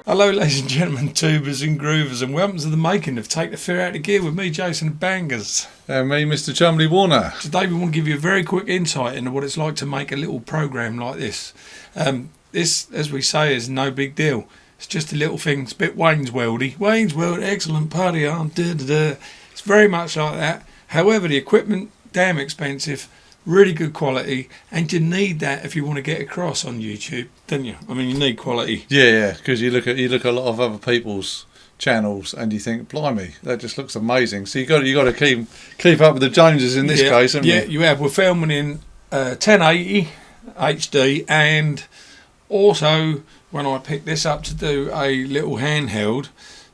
Hello ladies and gentlemen, tubers and groovers, and welcome to the making of Take the Fear Out of Gear with me, Jason Bangers. And me, Mr. Chumley Warner. Today we want to give you a very quick insight into what it's like to make a little program like this. This, as we say, is no big deal. It's just a little thing. It's a bit Wayne's Worldy. Wayne's World, excellent party on. It's very much like that. However, the equipment, damn expensive, really good quality, and you need that if you want to get across on YouTube, don't you? I mean, you need quality. Yeah, because you look at a lot of other people's channels and you think, blimey, that just looks amazing. So you got to keep up with the Joneses in this case, haven't you? Yeah, you have. We're filming in 1080 HD, and also when I pick this up to do a little handheld,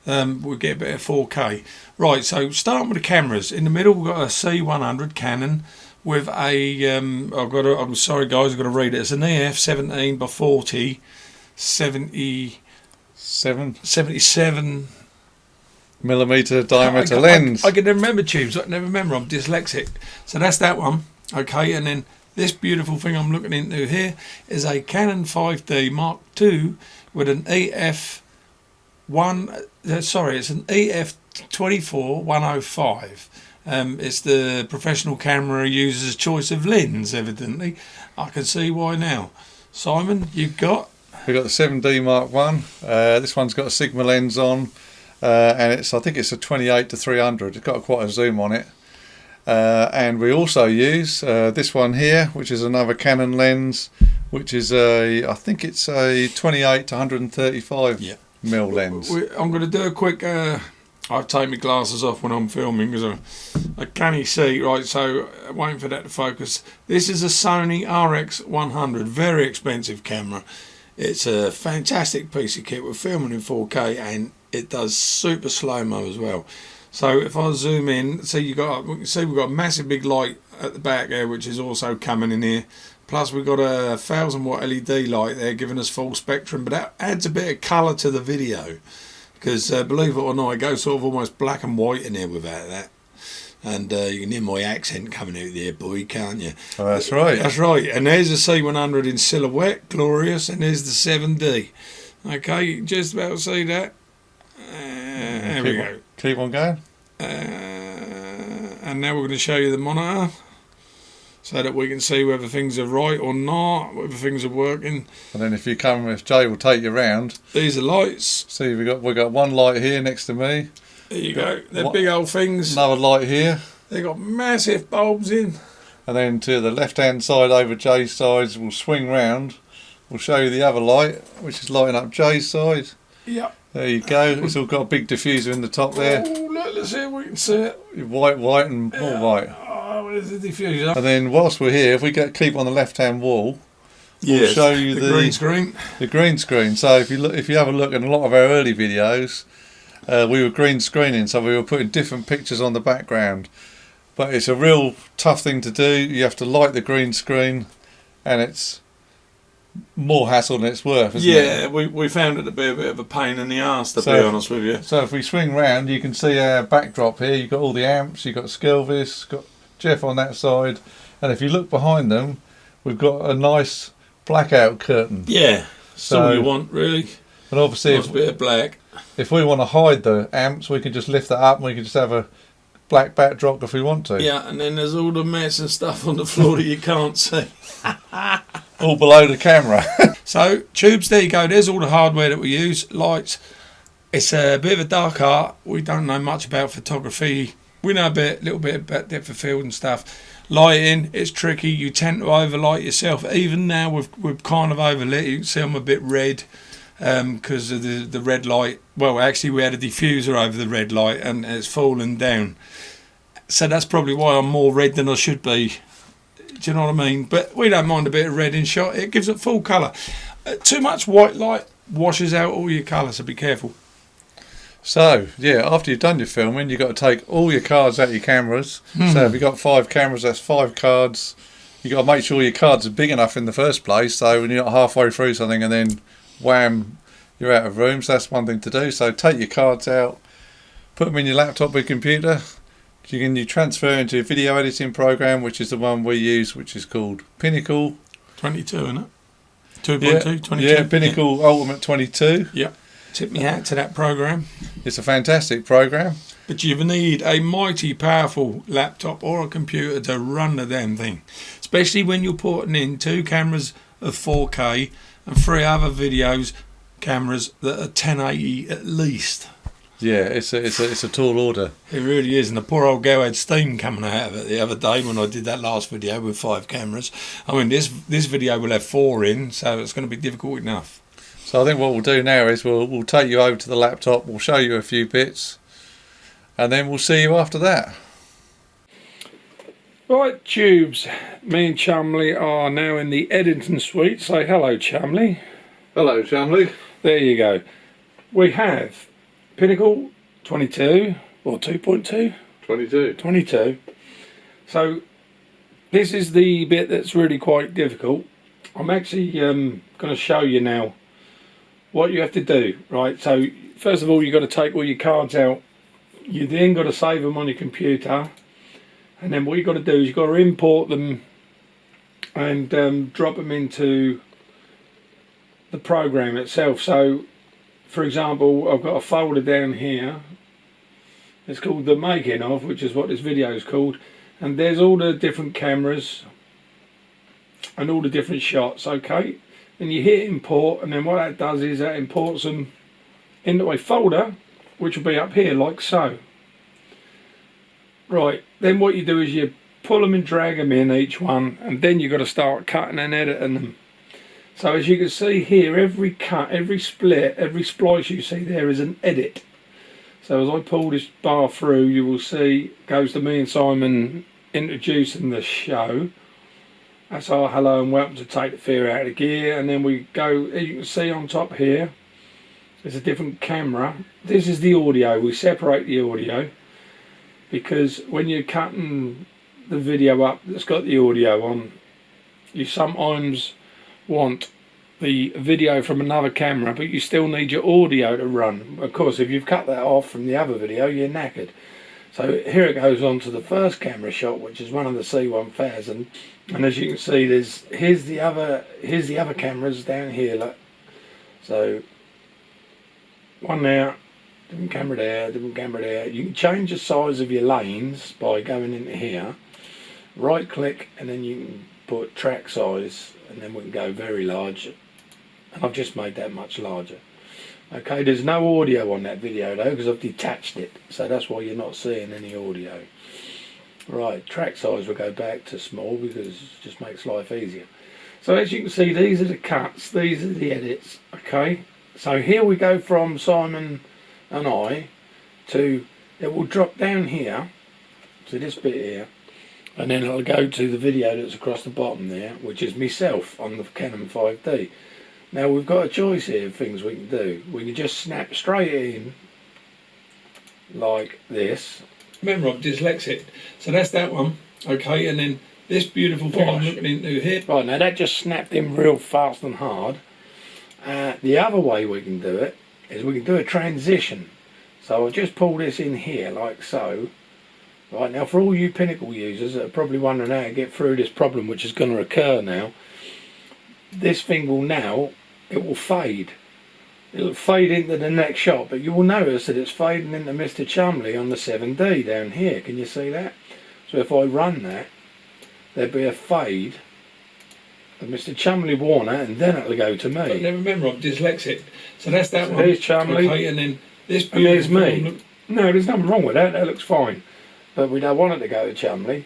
we'll get a bit of 4K. Right, so starting with the cameras. In the middle we've got a C100 Canon with a I'm sorry guys, I've got to read it. It's an EF 17x40 77 millimeter diameter lens. I can never remember tubes. I can never remember. I'm dyslexic. So that's that one. Okay, and then this beautiful thing I'm looking into here is a Canon 5D Mark II with an it's an EF 24-105. It's the professional camera user's choice of lens, evidently. I can see why now. Simon, you've got? We've got the 7D Mark I. This one's got a Sigma lens on, and I think it's a 28-300. It's got quite a zoom on it. And we also use this one here, which is another Canon lens, which is I think it's a 28-135 mil lens. I'm going to do a quick. I take my glasses off when I'm filming because I can't see, right, so waiting for that to focus. This is a Sony RX100, very expensive camera. It's a fantastic piece of kit. We're filming in 4K and it does super slow-mo as well. So if I zoom in, we can see we've got a massive big light at the back there, which is also coming in here. Plus we've got a 1000-watt LED light there giving us full spectrum, but that adds a bit of colour to the video. Because believe it or not, it goes sort of almost black and white in here without that. And you can hear my accent coming out there, boy, can't you? Oh, that's right. That's right. And there's the C100 in silhouette, glorious. And there's the 7D. Okay, you can just about see that. There we go. Keep on going. And now we're going to show you the monitor, so that we can see whether things are right or not, whether things are working. And then if Jay will take you around. These are lights. See, we've got one light here next to me. There you go. They're big old things. Another light here. They've got massive bulbs in. And then to the left-hand side over Jay's side, we'll swing round. We'll show you the other light, which is lighting up Jay's side. Yep. There you go. It's all got a big diffuser in the top there. Oh, let's see if we can see it. White and more white. Oh, where's the diffuser? And then whilst we're here, if we keep on the left-hand wall, we'll show you the green screen. The green screen. So if you have a look at a lot of our early videos, we were green screening, so we were putting different pictures on the background. But it's a real tough thing to do. You have to light the green screen, and it's more hassle than it's worth, isn't it? Yeah, we found it to be a bit of a pain in the arse, to be honest with you. So if we swing round, you can see our backdrop here. You've got all the amps, you've got Skelvis, got Jeff on that side, and if you look behind them, we've got a nice blackout curtain. Yeah, that's all you want, really. And obviously, nice bit of black. If we want to hide the amps, we can just lift that up and we can just have a black backdrop if we want to. Yeah, and then there's all the mess and stuff on the floor that you can't see. All below the camera. So, tubes, there you go. There's all the hardware that we use. Lights. It's a bit of a dark art. We don't know much about photography. We know a little bit about depth of field and stuff. Lighting, it's tricky. You tend to overlight yourself. Even now, we've kind of overlit. You can see I'm a bit red because of the red light. Well, actually, we had a diffuser over the red light and it's fallen down. So that's probably why I'm more red than I should be. Do you know what I mean? But we don't mind a bit of red in shot. It gives it full colour. Too much white light washes out all your colour, so be careful. So, yeah, after you've done your filming, you've got to take all your cards out of your cameras. So if you've got 5 cameras, that's 5 cards. You've got to make sure your cards are big enough in the first place, so when you're not halfway through something and then wham, you're out of room. So that's one thing to do. So take your cards out, put them in your laptop or computer. You transfer into a video editing program, which is the one we use, which is called Pinnacle. 22, isn't it? 2.2, 22. Yeah, Pinnacle Ultimate 22. Yeah. Tip me hat to that program. It's a fantastic program. But you need a mighty powerful laptop or a computer to run the damn thing. Especially when you're putting in 2 cameras of 4K and 3 other cameras that are 1080 at least. Yeah, it's a tall order. It really is, and the poor old girl had steam coming out of it the other day when I did that last video with 5 cameras. I mean, this video will have 4 in, so it's going to be difficult enough. So I think what we'll do now is we'll take you over to the laptop, we'll show you a few bits, and then we'll see you after that. Right, tubes, me and Chumley are now in the editing suite. Say hello, Chumley. Hello, Chumley. There you go. We have Pinnacle 22 or 2.2? 22. So this is the bit that's really quite difficult. I'm actually going to show you now what you have to do. Right, so first of all you've got to take all your cards out. You then got to save them on your computer, and then what you've got to do is you've got to import them and drop them into the program itself. So for example, I've got a folder down here. It's called the making of, which is what this video is called, and there's all the different cameras and all the different shots. Okay, and you hit import, and then what that does is that imports them into a folder which will be up here like so. Right, then what you do is you pull them and drag them in each one, and then you've got to start cutting and editing them. So as you can see here, every cut, every split, every splice you see there is an edit. So as I pull this bar through, you will see it goes to me and Simon introducing the show. That's our hello and welcome to Take the Fear Out of Gear. And then we go, as you can see on top here, there's a different camera. This is the audio. We separate the audio because when you're cutting the video up that's got the audio on, you sometimes want the video from another camera, but you still need your audio to run. Of course, if you've cut that off from the other video, you're knackered. So here it goes on to the first camera shot, which is one of the C1000, and as you can see, here's the other cameras down here. Look, so one there, different camera there, different camera there. You can change the size of your lanes by going into here, right click, and then you can put track size, and then we can go very large, and I've just made that much larger. Okay, there's no audio on that video though because I've detached it, so that's why you're not seeing any audio. Right, track size will go back to small because it just makes life easier. So as you can see, these are the cuts, these are the edits. Okay, so here we go from Simon and I to, it will drop down here to this bit here, and then it'll go to the video that's across the bottom there, which is myself on the Canon 5D. Now we've got a choice here of things we can do. We can just snap straight in like this. Remember, I'm dyslexic, so that's that one. Okay, and then this beautiful thing I'm looking into here. Right, now that just snapped in real fast and hard. The other way we can do it is we can do a transition. So I'll just pull this in here like so. Right, now for all you Pinnacle users that are probably wondering how to get through this problem, which is going to occur now, this thing will now, it will fade. It'll fade into the next shot, but you will notice that it's fading into Mr. Chumley on the 7D down here. Can you see that? So if I run that, there'll be a fade of Mr. Chumley Warner, and then it'll go to me. But now remember, I'm dyslexic, so that's that one. There's Chumley, okay, and then this, and there's me. No, there's nothing wrong with that. That looks fine, but we don't want it to go to Chumley.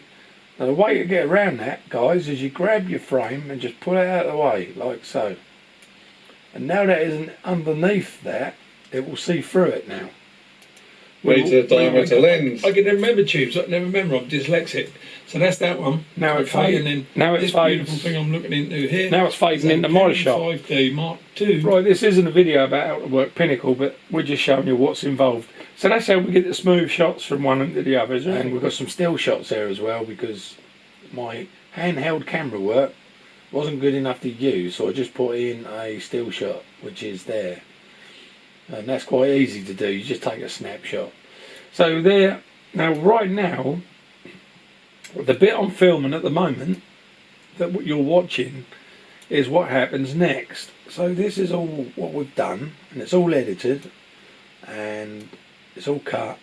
Now the way to get around that, guys, is you grab your frame and just pull it out of the way, like so. And now that isn't underneath that, it will see through it now. Needs a diameter lens. I can never remember tubes. I never remember. I'm dyslexic, so that's that one. Now it's fading. And then now it's this beautiful thing I'm looking into here. Now it's fading into my shot. 5D Mark II. Right, this isn't a video about how to work Pinnacle, but we're just showing you what's involved. So that's how we get the smooth shots from one into the others, and we've got some still shots there as well because my handheld camera work wasn't good enough to use, so I just put in a still shot, which is there. And that's quite easy to do, you just take a snapshot. So there, now right now, the bit I'm filming at the moment that you're watching is what happens next. So this is all what we've done, and it's all edited and it's all cut.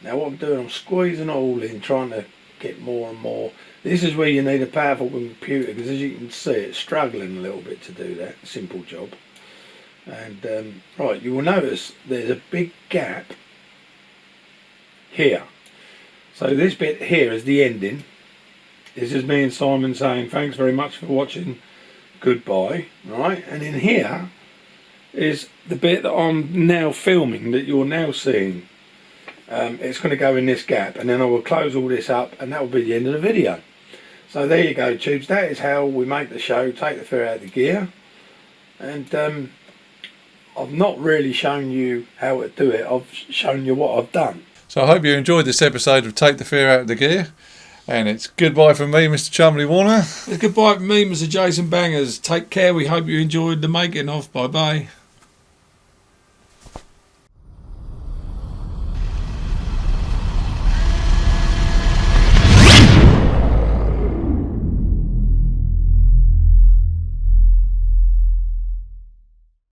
Now what I'm doing, I'm squeezing it all in, trying to get more and more. This is where you need a powerful computer, because as you can see, it's struggling a little bit to do that simple job. And right, you will notice there's a big gap here. So this bit here is the ending. This is me and Simon saying thanks very much for watching, goodbye. Right, and in here is the bit that I'm now filming, that you're now seeing. It's going to go in this gap, and then I will close all this up, and that will be the end of the video. So there you go, tubes. That is how we make the show, take the fear out of the gear. And I've not really shown you how to do it, I've shown you what I've done. So I hope you enjoyed this episode of Take the Fear Out of the Gear. And it's goodbye from me, Mr. Chumley Warner. It's goodbye from me, Mr. Jason Bangers. Take care. We hope you enjoyed the making of. Bye bye.